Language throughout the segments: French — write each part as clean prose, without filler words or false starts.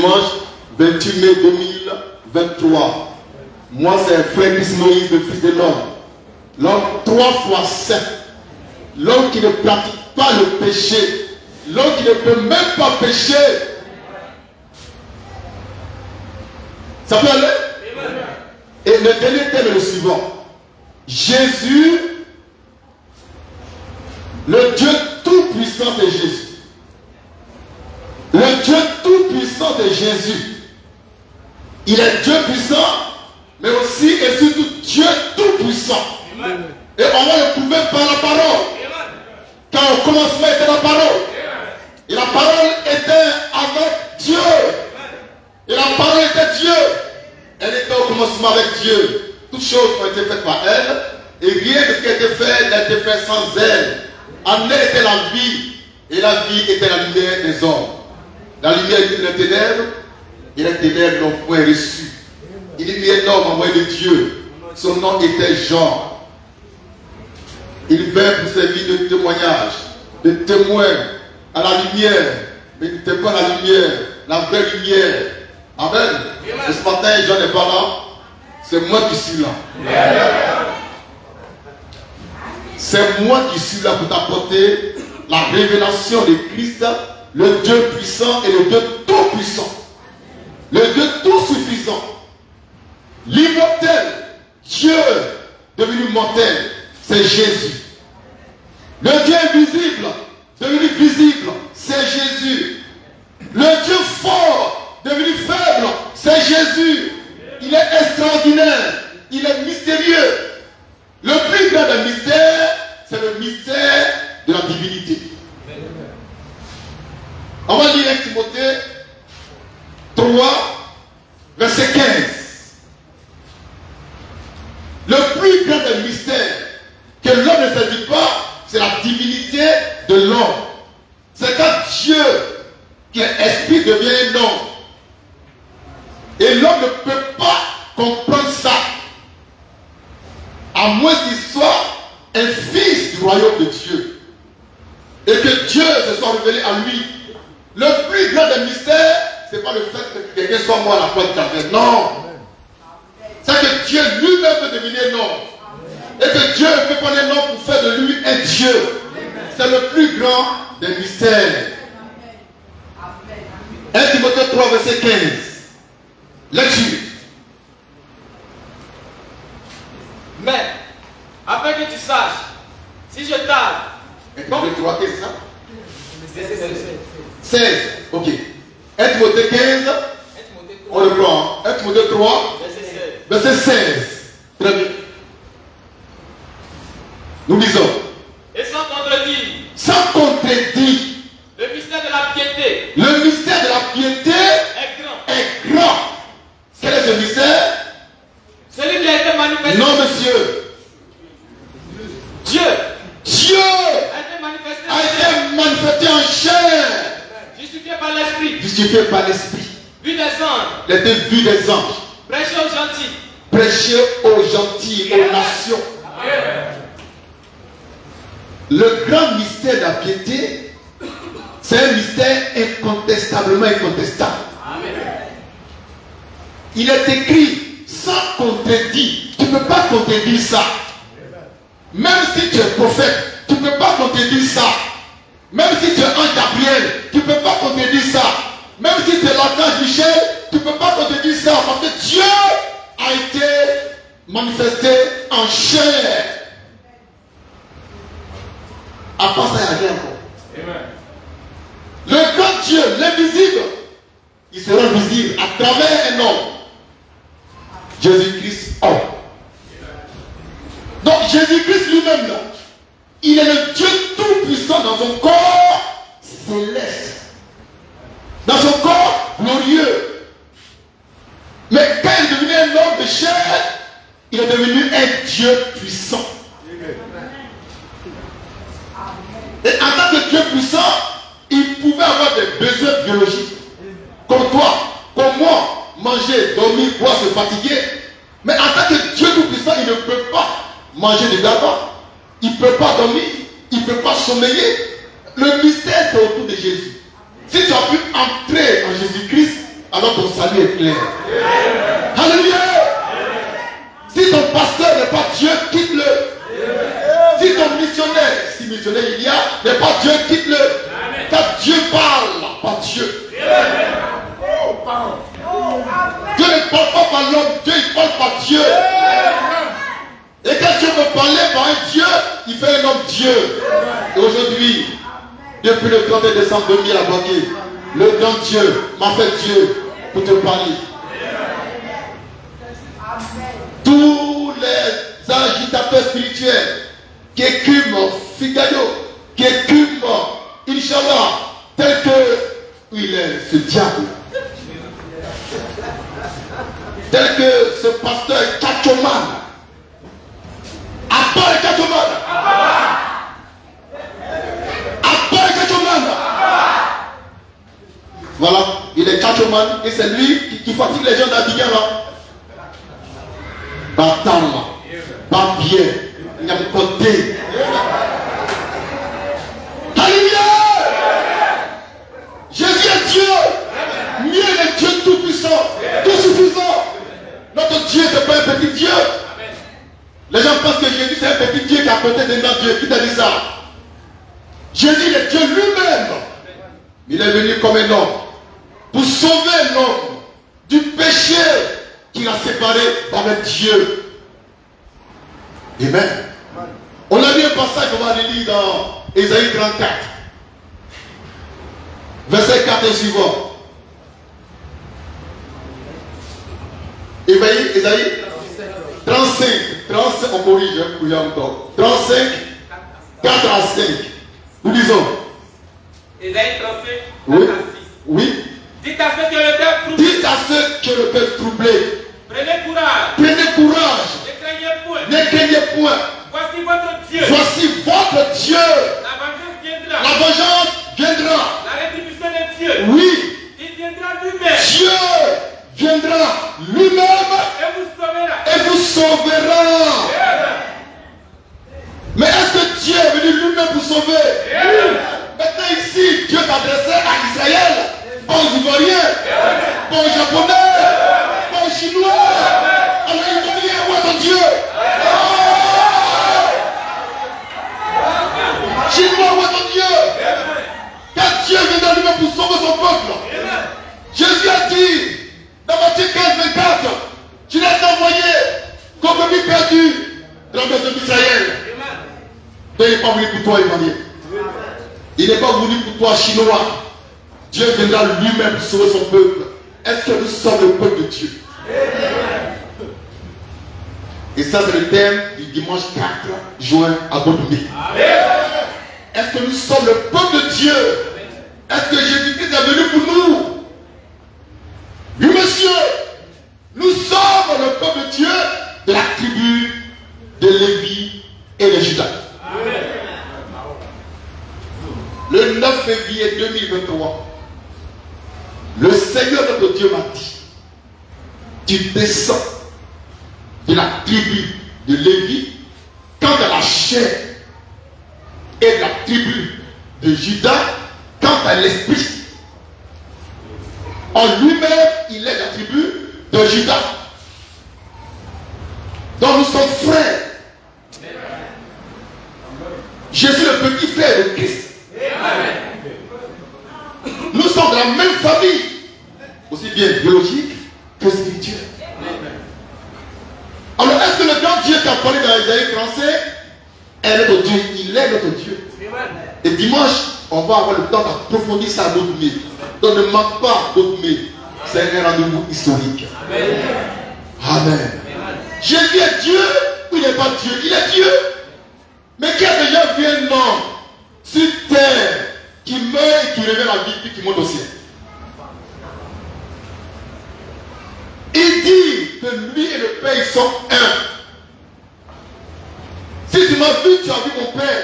dimanche 28 mai 2023. Moi, c'est frère Christ Moïse, le Fils de l'homme. L'homme 3 fois saint. L'homme qui ne pratique pas le péché. L'homme qui ne peut même pas pécher. Ça peut aller? Et le dernier thème est le suivant. Jésus, le Dieu tout-puissant, c'est Jésus. Le Dieu tout-puissant de Jésus. Il est Dieu puissant, mais aussi et surtout Dieu tout-puissant. Et on va le prouver par la parole. Quand au commencement était la parole. Et la parole était avec Dieu. Et la parole était Dieu. Elle était au commencement avec Dieu. Toutes choses ont été faites par elle. Et rien de ce qui a été fait n'a été fait sans elle. En elle était la vie. Et la vie était la lumière des hommes. La lumière de les ténèbres. Et les ténèbres n'ont point reçu. Il y a un homme envoyé de Dieu. Son nom était Jean. Il vint pour servir de témoignage, de témoin à la lumière. Mais il n'était pas la lumière, la vraie lumière. Amen. Et ce matin, Jean n'est pas là. C'est moi qui suis là. C'est moi qui suis là pour t'apporter la révélation de Christ, le Dieu puissant et le Dieu tout puissant. Le Dieu tout suffisant. L'immortel, Dieu devenu mortel, c'est Jésus. Le Dieu invisible, devenu visible, c'est Jésus. Le Dieu fort, devenu faible, c'est Jésus. Il est extraordinaire, il est mystérieux. Le plus grand des mystères, c'est le mystère de la divinité. On va lire 1 Timothée 3, verset 15. Le plus grand des mystères que l'homme ne saisit pas, c'est la divinité de l'homme. C'est quand Dieu, qui est esprit, devient un homme. Et l'homme ne peut pas comprendre ça. À moins qu'il soit un fils du royaume de Dieu. Et que Dieu se soit révélé à lui. Le plus grand des mystères, ce n'est pas le fait que quelqu'un soit mort à la croix de Calvaire. Non. C'est que Dieu lui-même peut devenir un homme. Et que Dieu peut prendre un homme pour faire de lui un Dieu. C'est le plus grand des mystères. 1 Timothée 3, verset 15. Lecture. Mais, afin que tu saches, si je tarde. 1 Timothée 3, qu'est-ce que c'est ça? 16. Ok. 1 Timothée 15. On le prend. 1 Timothée 3. Verset 16. Très bien. Nous lisons. Et sans contredit. Sans contredit. Le mystère de la piété. Le mystère de la piété est grand. Quel est ce mystère? Celui qui a été manifesté. Non, monsieur. Dieu. Dieu a été manifesté en chair. Justifié par l'esprit. Justifié par l'esprit. Vu des anges. Il a été vu des anges. Prêché aux gentils. Prêcher aux gentils, aux nations. Le grand mystère de la piété, c'est un mystère incontestablement incontestable. Il est écrit sans contredit. Tu ne peux pas contredire ça. Même si tu es prophète, tu ne peux pas contredire ça. Même si tu es un Gabriel, tu ne peux pas contredire ça. Même si tu es l'archange Michel, tu ne peux pas contredire ça. Parce que Dieu a été manifesté en chair. À part ça, il n'y a rien encore. Le grand Dieu, l'invisible, il sera visible à travers un homme. Jésus-Christ, homme. Donc Jésus-Christ lui-même, là, il est le Dieu tout-puissant dans son corps céleste. Dans son corps glorieux. Mais quand il est devenu un homme de chair, il est devenu un Dieu puissant. Et en tant que Dieu puissant, il pouvait avoir des besoins biologiques. Comme toi, comme moi, manger, dormir, boire, se fatiguer. Mais en tant que Dieu tout-puissant, il ne peut pas manger du tabac. Il ne peut pas dormir. Il ne peut pas sommeiller. Le mystère, c'est autour de Jésus. Si tu as pu entrer en Jésus-Christ, alors ton salut est clair. Alléluia. Si ton pasteur n'est pas Dieu, quitte-le. Si ton missionnaire, si missionnaire il y a, n'est pas Dieu, quitte-le. Car Dieu parle, pas Dieu. Dieu ne parle pas par l'homme, Dieu il parle par Dieu. Et quand Dieu veut parler par un Dieu, il fait un homme Dieu. Et aujourd'hui, depuis le 31 décembre 2000 à Boaké, le grand Dieu m'a fait Dieu pour te parler. Tous les agitateurs spirituels qui écument Figaro, qui écument Inch'Allah, tel que il est ce diable, tel que ce pasteur Kachoman, Abba Kachoman, Abba Kachoman. Voilà, il est Kachoman et c'est lui qui fatigue les gens d'Abidjan là. Batam, Bambien, il y a un côté. Alléluia! Jésus est Dieu. Mieux est Dieu tout puissant, tout suffisant. Notre Dieu, ce n'est pas un petit Dieu. Les gens pensent que Jésus c'est un petit Dieu qui a côté d'un grand Dieu. Qui t'a dit ça? Jésus est Dieu lui-même. Il est venu comme un homme pour sauver l'homme du péché qui l'a séparé avec Dieu. Amen. On a lu un passage qu'on va lire dans Ésaïe 34. Verset 4 et suivant. Ésaïe 35. 35, on corrige, il y a encore. 35, 4 à 5. Nous disons. Ésaïe 35, 4 Oui. à 6. Oui. Dites à ceux qui ont le cœur troublé. Dites à ceux qui ont le cœur troublé. Prenez courage. Prenez courage. Ne craignez point. Ne craignez point. Voici votre Dieu. Voici votre Dieu. La vengeance viendra. La vengeance viendra. La rétribution de Dieu. Oui. Il viendra lui-même. Dieu viendra lui-même Et vous sauvera. et vous sauvera. Mais est-ce que Dieu est venu lui-même pour sauver? Maintenant ici, Dieu s'adressait à Israël, pas aux Ivoiriens, pas aux Japonais, pas aux Chinois. Alors Ivoiriens, où est ton Dieu? Chinois, où est ton Dieu? Quand Dieu viendra lui-même pour sauver son peuple. Jésus a dit dans Matthieu 15, 24, tu l'as envoyé comme brebis perdu dans la maison d'Israël. Dieu n'est pas venu pour toi, Ivoirien. Il n'est pas venu pour toi, Chinois. Dieu viendra lui-même sauver son peuple. Est-ce que nous sommes le peuple de Dieu? Et ça, c'est le thème du dimanche 4 juin à Bodoumé. Est-ce que nous sommes le peuple de Dieu? Est-ce que Jésus-Christ est venu pour nous? Oui, monsieur, nous sommes le peuple de Dieu de la tribu de Lévi et de Judas. Le 9 février 2023, le Seigneur notre Dieu m'a dit, tu descends de la tribu de Lévi quant à la chair et de la tribu de Judas quant à l'esprit. En lui-même, il est la tribu de Judas. Donc nous sommes frères. Je suis le petit frère de Christ. Nous sommes de la même famille, aussi bien biologique que spirituelle. Alors est-ce que le grand Dieu qui a parlé dans l'Ésaïe français est notre Dieu? Il est notre Dieu. Et dimanche, on va avoir le temps d'approfondir ça à Bodoumé. Donc ne manque pas Bodoumé. C'est un rendez-vous historique. Amen. Jésus est Dieu ou il n'est pas Dieu? Il est Dieu. Mais qui a déjà vu un homme sur terre qui meurt et qui revient à la vie puis qui monte au ciel? Il dit que lui et le Père ils sont un. Si tu m'as vu, tu as vu mon Père.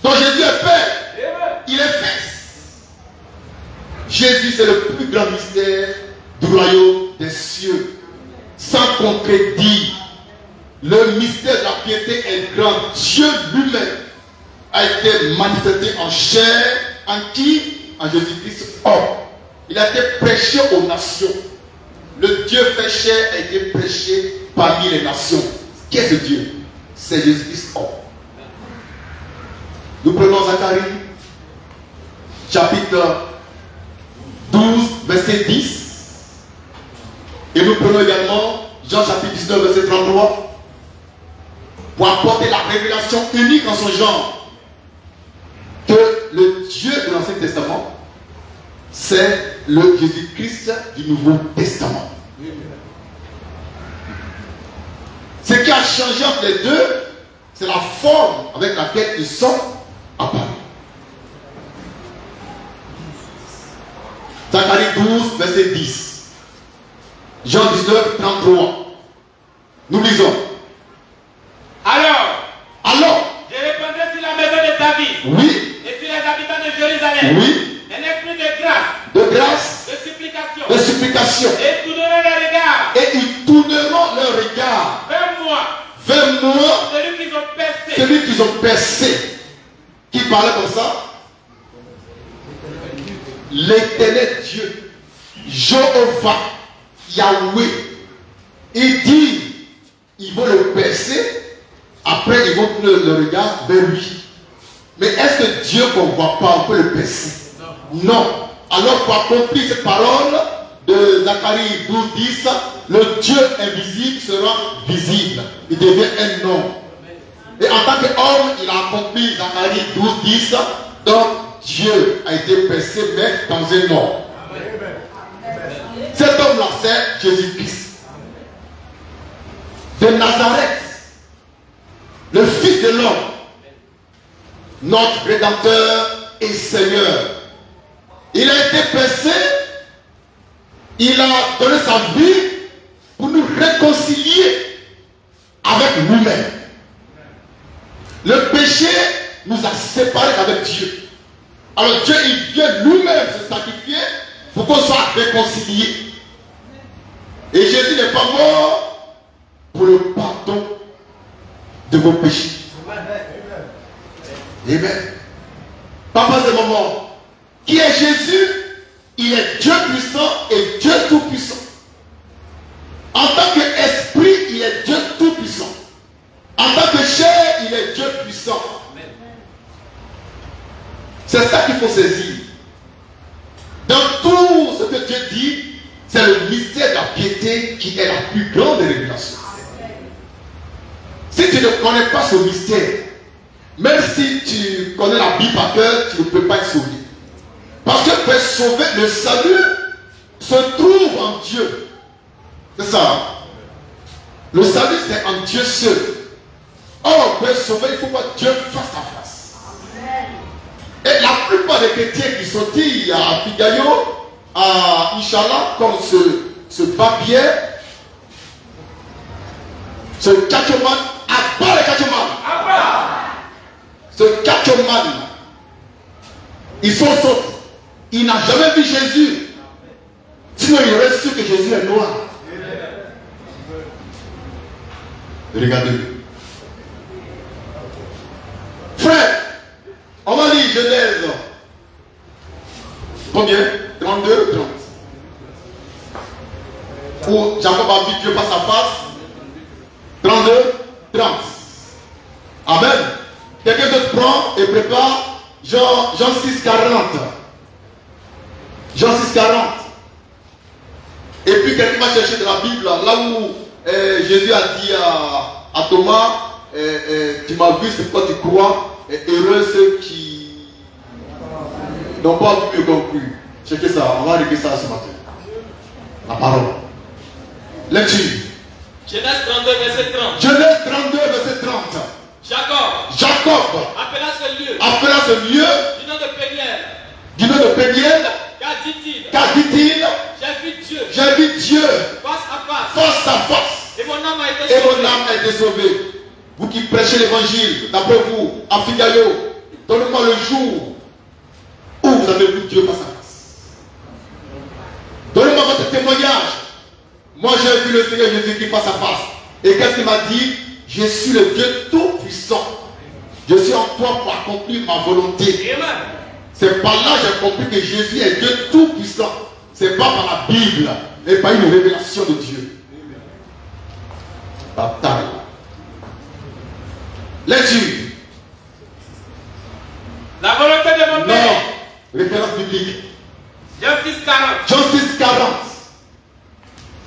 Donc Jésus est Père. Il est Fils. Jésus c'est le plus grand mystère du royaume des cieux. Sans contredit. Le mystère de la piété est grand. Dieu lui-même a été manifesté en chair. En qui? En Jésus-Christ homme. il a été prêché aux nations. Le Dieu fait chair a été prêché parmi les nations. Qui est ce Dieu? C'est Jésus-Christ. Nous prenons Zacharie, chapitre 12, verset 10. Et nous prenons également Jean chapitre 19, verset 33. Pour apporter la révélation unique en son genre. Que le Dieu de l'Ancien Testament, c'est le Jésus-Christ du Nouveau Testament. Ce qui a changé entre les deux, c'est la forme avec laquelle ils sont apparus. Zacharie 12, verset 10. Jean 19, 33. Nous lisons. Alors, Alors, je répandrai sur la maison de David oui, et sur les habitants de Jérusalem oui, un esprit de grâce, de grâce, de supplication, de supplication. et tourneront les regards Et ils tourneront leur regard vers moi, vers moi, celui qu'ils ont percé. celui qu'ils ont percé. Qui parlait comme ça? L'éternel Dieu, Jéhovah, Yahweh. Il dit, ils vont le percer, après ils vont tourner le regard vers lui. Mais est-ce que Dieu qu'on ne voit pas, on peut le percer? Non. Alors pour accomplir cette parole de Zacharie 12, 10, le Dieu invisible sera visible. Il devient un homme. Et en tant qu'homme, il a accompli Zacharie 12, 10. Donc Dieu a été percé, mais dans un homme. Cet homme-là, c'est Jésus-Christ. De Nazareth, le Fils de l'homme, notre Rédempteur et Seigneur. Il a été percé, il a donné sa vie pour nous réconcilier avec nous-mêmes. Le péché nous a séparés avec Dieu. Alors Dieu, il vient lui-même se sacrifier pour qu'on soit réconciliés. Et Jésus n'est pas mort pour le pardon de vos péchés. Amen. Papa, ce moment. Qui est Jésus? Il est Dieu puissant et Dieu tout-puissant. En tant qu'esprit, il est Dieu tout-puissant. En tant que chair, il est Dieu puissant. C'est ça qu'il faut saisir. Dans tout ce que Dieu dit, c'est le mystère de la piété qui est la plus grande révélation. Si tu ne connais pas ce mystère, même si tu connais la Bible par cœur, tu ne peux pas être sauvé. Parce que pour être sauvé, le salut se trouve en Dieu. C'est ça. Hein? Le salut, c'est en Dieu seul. Or, pour être sauvé, il faut voir Dieu face à face. Et la plupart des chrétiens qui sont dit à Figayo, à Inch'Allah, comme ce papier, ce cachoman, à part le cachoman. Ce cachoman, ils sont sautés. Il n'a jamais vu Jésus. Sinon, il aurait su que Jésus est noir. Regardez-le. Frère, on va lire Genèse. Combien? 32, 30. Où Jacob a vu Dieu face à face. 32, 30. Amen. Quelqu'un d'autre prend et prépare Jean 6, 40. Jean 6, 40. Et puis quelqu'un va chercher de la Bible, là où Jésus a dit à Thomas, tu m'as vu, c'est pourquoi tu crois, et heureux ceux qui n'ont pas vu et compris. Checkez ça, on va régler ça ce matin. La parole. Lecture. Genèse 32, verset 30. Genèse 32, verset 30. Jacob appela ce lieu du nom de Péniel. Du nom de Péniel. Car dit-il, j'ai vu Dieu face à face. Et mon âme a été sauvée. Vous qui prêchez l'évangile, d'après vous, à Figayo, donnez-moi le jour où vous avez vu Dieu face à face. Donnez-moi votre témoignage. Moi j'ai vu le Seigneur Jésus-Christ face à face. Et qu'est-ce qu'il m'a dit? Je suis le Dieu tout-puissant. Je suis en toi pour accomplir ma volonté. C'est par là que j'ai compris que Jésus est Dieu tout-puissant. c'est pas par la Bible, mais par une révélation de Dieu. Bataille. Lecture. La volonté de mon Père. Non. Référence biblique. Jean 6,40. Jean 6,40.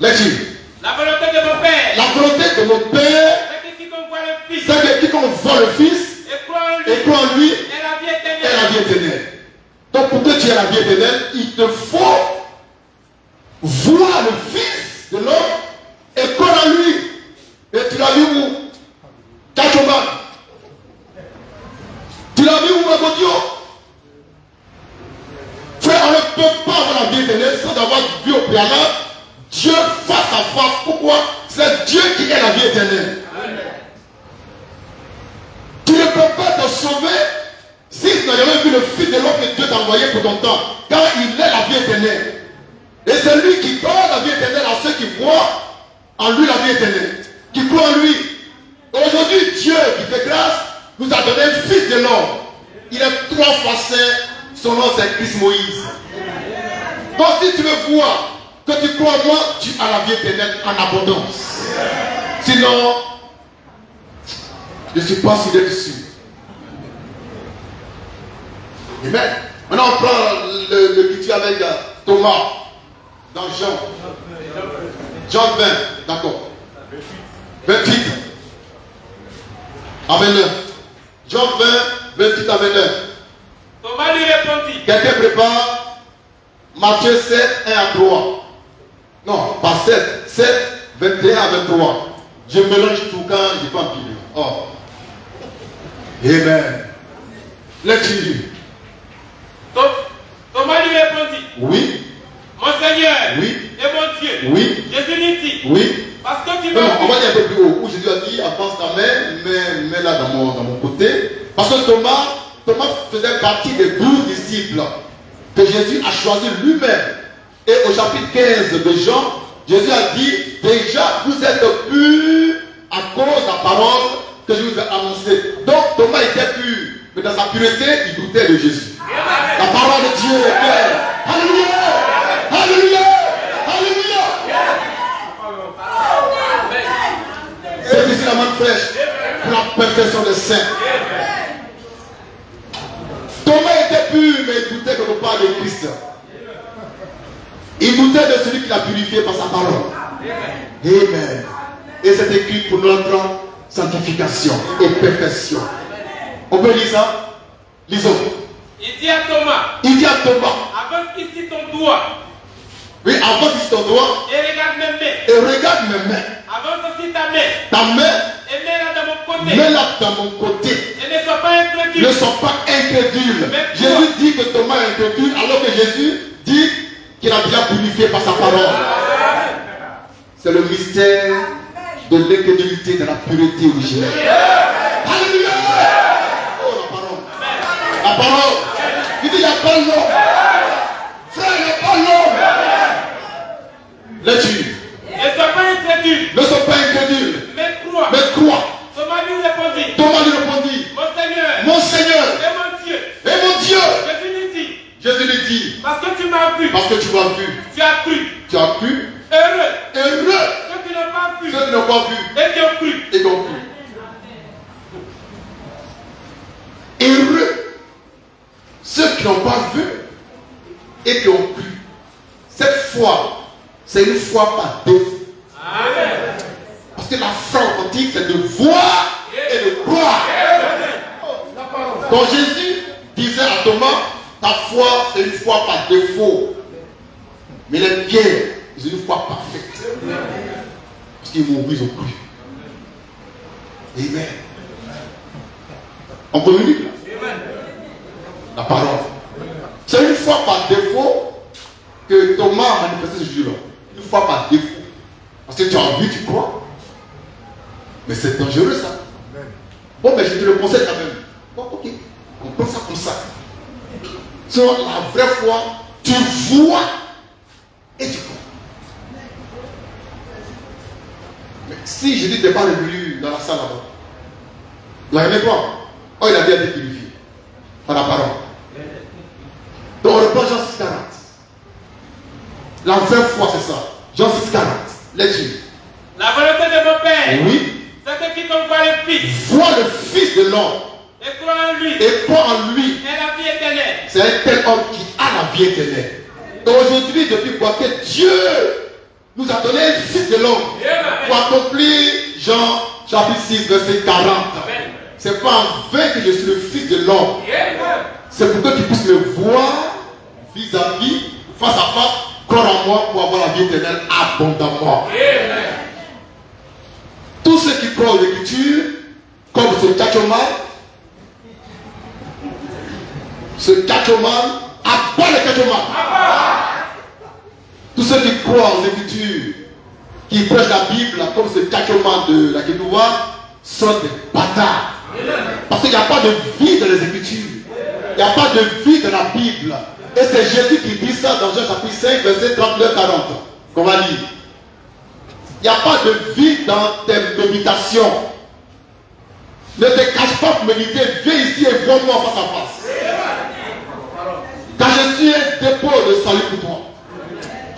Lecture. La volonté de mon Père. La volonté de mon Père, C'est que quiconque voit le Fils. c'est que quiconque voit le Fils Et croit en lui. et croit en lui, Et la vie éternelle. est la vie éternelle. Donc pour que tu aies la vie éternelle, il te faut voir le Fils de l'homme et croire en lui. Et tu l'as vu où? Kachoman. Tu l'as vu où, Magodio? Frère, on ne peut pas avoir la vie éternelle sans avoir vu au préalable Dieu face à face. Pourquoi? C'est Dieu qui est la vie éternelle. Tu ne peux pas te sauver si tu n'as jamais vu le Fils de l'homme que Dieu t'a envoyé pour ton temps. Car il est la vie éternelle. Et c'est lui qui donne la vie éternelle à ceux qui croient en lui, la vie éternelle. Qui croient en lui. Aujourd'hui, Dieu qui fait grâce nous a donné le Fils de l'homme. Il est 3 fois saint. Son nom c'est Christ Moïse. Donc si tu veux voir que tu crois en moi, tu as la vie éternelle en abondance. Sinon, je ne suis pas sûr d'être sûr. Amen. Maintenant on prend l'écriture avec Thomas dans Jean. Jean 20, d'accord. 28 à 29. Jean 20, 28 à 29. Thomas lui répondit. Quelqu'un prépare Matthieu 7, 1 à 3. Non, pas 7. 7, 21 à 23. Je mélange tout quand je n'ai pas en Bible. Oh. Amen. Lecture. Thomas lui répondit. Oui. Mon Seigneur. Oui. Et mon Dieu. Oui. Jésus lui dit. Oui. Parce que tu Non, m'as on va vu. dire un peu plus haut. Où Jésus a dit, avance ta main, mets-la dans mon côté. Parce que Thomas faisait partie des 12 disciples que Jésus a choisi lui-même. Et au chapitre 15 de Jean, Jésus a dit, déjà vous êtes purs à cause de la parole que je vous ai annoncée. Donc Thomas était pur, mais dans sa pureté, il doutait de Jésus. La parole de Dieu est belle. Alléluia! Alléluia! Alléluia! C'est ici la main fraîche pour la perfection des saints. Thomas était pur, mais il doutait que nous parle de Christ. Il doutait de celui qui l'a purifié par sa parole. Amen. Et c'est écrit pour notre sanctification et perfection. On peut lire ça? Lisons. Il dit à Thomas. Il dit à Thomas. Avance ici ton doigt. Oui, avance ici ton doigt. Et regarde mes mains. Et regarde mes mains. Avance aussi ta main. Ta main. Et mets-la dans mon côté. Mets-la dans mon côté. Et ne sois pas incrédule. Ne sois pas incrédule. Jésus dit que Thomas est incrédule, alors que Jésus dit qu'il a déjà purifié par sa parole. C'est le mystère de l'incrédulité, de la pureté originelle. Alléluia! Oh, la parole. La parole. Il dit, il n'y a pas l'homme. Frère, il n'y a pas l'homme. Lecture. Ne sois pas incrédule. Ne sois pas incrédule. Mais crois. Mais crois. Thomas lui répondit. Thomas lui répondit. Mon Seigneur. Mon Seigneur. Et mon Dieu. Et mon Dieu. Jésus lui dit. Jésus lui dit. Parce que tu m'as vu. Parce que tu m'as vu. Tu as cru. Tu as cru. Heureux. Heureux. Ceux qui n'ont pas vu. Ceux qui n'ont pas vu. Et qui ont cru. Et qui ont cru. Heureux. Ceux qui n'ont pas vu et qui ont cru. Cette foi, c'est une foi par défaut. Amen. Parce que la foi authentique, c'est de voir et de croire. Quand Jésus disait à Thomas, ta foi, c'est une foi par défaut. Mais les pierres, c'est une foi parfaite. Parce qu'ils m'ont vu, ils ont cru. Amen. On communique là. La parole. C'est une foi par défaut que Thomas a manifesté ce jour-là. Une foi par défaut. Parce que tu as envie, tu crois. Mais c'est dangereux ça. Bon, mais je te le conseille quand même. Bon, ok. On prend ça comme ça. Sur la vraie foi, tu vois et tu crois. Mais si je dis t'es pas revenu dans la salle là-bas, vous n'arrivez pas. Oh, il a bien été purifié par la parole. Donc on reprend Jean 6,40. La vraie foi, c'est ça. Jean 6, 40. Lecture. La volonté de mon Père, Oui. c'est que quiconque voit le Fils Vois le Fils de l'homme et croit en lui, et croit en lui. et la vie éternelle. C'est un tel homme qui a la vie éternelle. Et aujourd'hui, depuis quoi que Dieu nous a donné le Fils de l'homme pour accomplir Jean chapitre 6, verset 40. C'est pas en vain que je suis le Fils de l'homme. C'est pour que tu puisses me voir vis-à-vis, face à face, croire en moi pour avoir la vie éternelle abondamment. Tous ceux qui croient aux Écritures, comme ce catchoman, abat le catchoman. Tous ceux qui croient aux Écritures, qui prêchent la Bible, comme ce catchoman de la Kédoua, sont des bâtards. Parce qu'il n'y a pas de vie dans les Écritures. Il n'y a pas de vie dans la Bible. Et c'est Jésus qui dit ça dans Jean chapitre 5, verset 39-40. Qu'on va lire. Il n'y a pas de vie dans tes méditations. Ne te cache pas pour méditer. Viens ici et vois-moi face à face. Car je suis un dépôt de salut pour toi.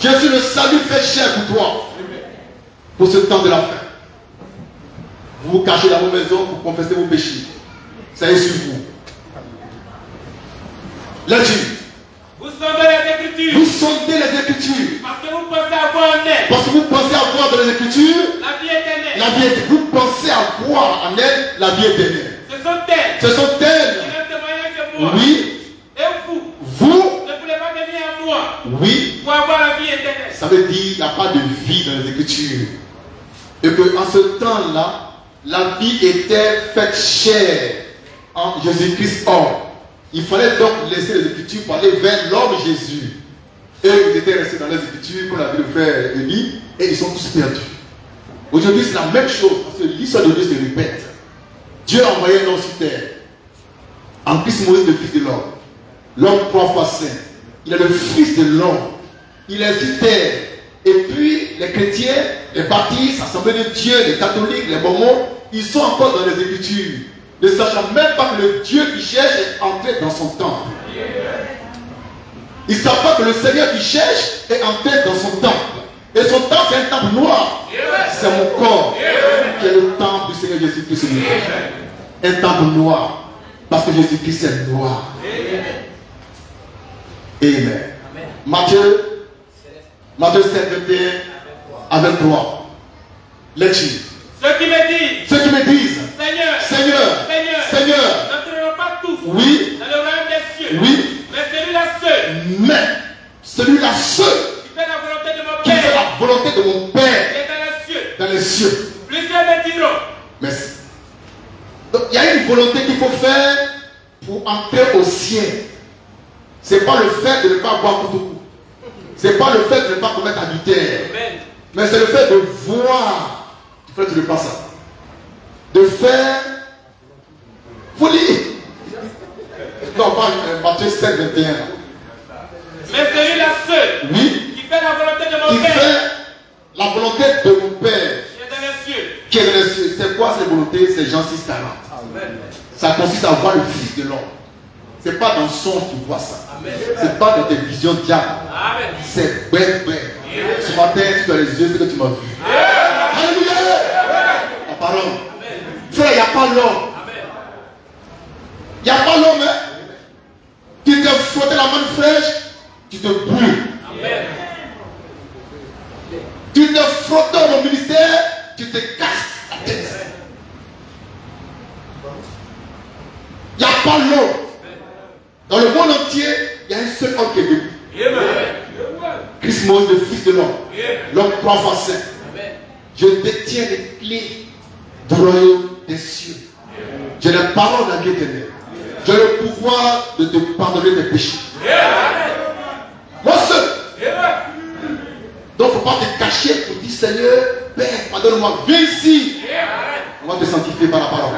Je suis le salut fait chair pour toi. Pour ce temps de la fin. Vous vous cachez dans vos maisons pour confesser vos péchés. Ça est sur vous. Là-dessus. Vous sondez les Écritures. Vous sondez les Écritures. Parce que vous pensez avoir en elle Parce que vous pensez avoir dans les Écritures la vie éternelle. la vie éternelle. Vous pensez avoir en elle la vie éternelle. Ce sont elles Ce sont qui elles. rendent témoignage de moi. Oui. Et vous Vous. ne voulez pas venir à moi Oui. pour avoir la vie éternelle. Ça veut dire qu'il n'y a pas de vie dans les Écritures. Et qu'en ce temps-là, la vie était faite chair en Jésus-Christ homme. Il fallait donc laisser les Écritures pour aller vers l'homme Jésus. Et ils étaient restés dans les Écritures, comme l'a dit le frère Denis, et ils sont tous perdus. Aujourd'hui, c'est la même chose, parce que l'histoire de Dieu se répète. Dieu a envoyé un homme sur terre. En Christ Moïse, le Fils de l'homme. L'homme 3 fois saint. Il est le Fils de l'homme. Il est sur terre. Et puis, les chrétiens, les baptistes, l'Assemblée de Dieu, les catholiques, les mormons, ils sont encore dans les Écritures, ne sachant même pas que le Dieu qui cherche est entré dans son temple. Ils ne savent pas que le Seigneur qui cherche est entré dans son temple. Et son temple, c'est un temple noir. C'est mon corps qui est le temple du Seigneur Jésus-Christ. Un temple noir. Parce que Jésus-Christ est noir. Amen. Matthieu 7, 21 à 23. Lecture. Ceux qui me disent, Seigneur, n'entreront pas tous oui, dans le royaume des cieux. Oui. Mais celui-là seul Qui fait la volonté de mon Père. Qui fait la volonté de mon Père. Qui est dans les cieux. Dans les cieux. Plusieurs me diront. Merci. Donc il y a une volonté qu'il faut faire pour entrer au ciel. Ce n'est pas le fait de ne pas boire tout. Ce n'est pas le fait de ne pas commettre adultère. Mais c'est le fait de voir. Tu fais, tu le passes ça. De faire. Faut lire. Non, pas Matthieu 7, 21. Mais celui-là seul, Oui. qui fait la volonté de Qui mon Père, fait la volonté de mon Père. qui est dans les cieux. Qui est dans les cieux. C'est quoi cette volonté? C'est Jean 6, 40. Ça consiste à voir le Fils de l'homme. Ce n'est pas dans le songe que tu vois ça. Ce n'est pas dans tes visions diables. C'est bête. Ce matin, tu as les yeux, c'est que tu m'as vu. Alléluia. La parole. Frère, il n'y a pas l'homme. Il n'y a pas l'homme, hein? Qui te frottait la main fraîche, tu te brûles. Tu te frottes dans mon ministère, tu te casses la tête. Il n'y a pas l'homme. Dans le monde entier, il y a un seul homme qui est debout. Christ Moïse, le Fils de l'homme. L'homme 3 fois saint. Je détiens les clés du royaume des cieux. J'ai la parole de la vie éternelle. J'ai le pouvoir de te pardonner tes péchés. Moi seul. Donc il ne faut pas te cacher pour dire Seigneur, Père, pardonne-moi. Viens ici. On va te sanctifier par la parole.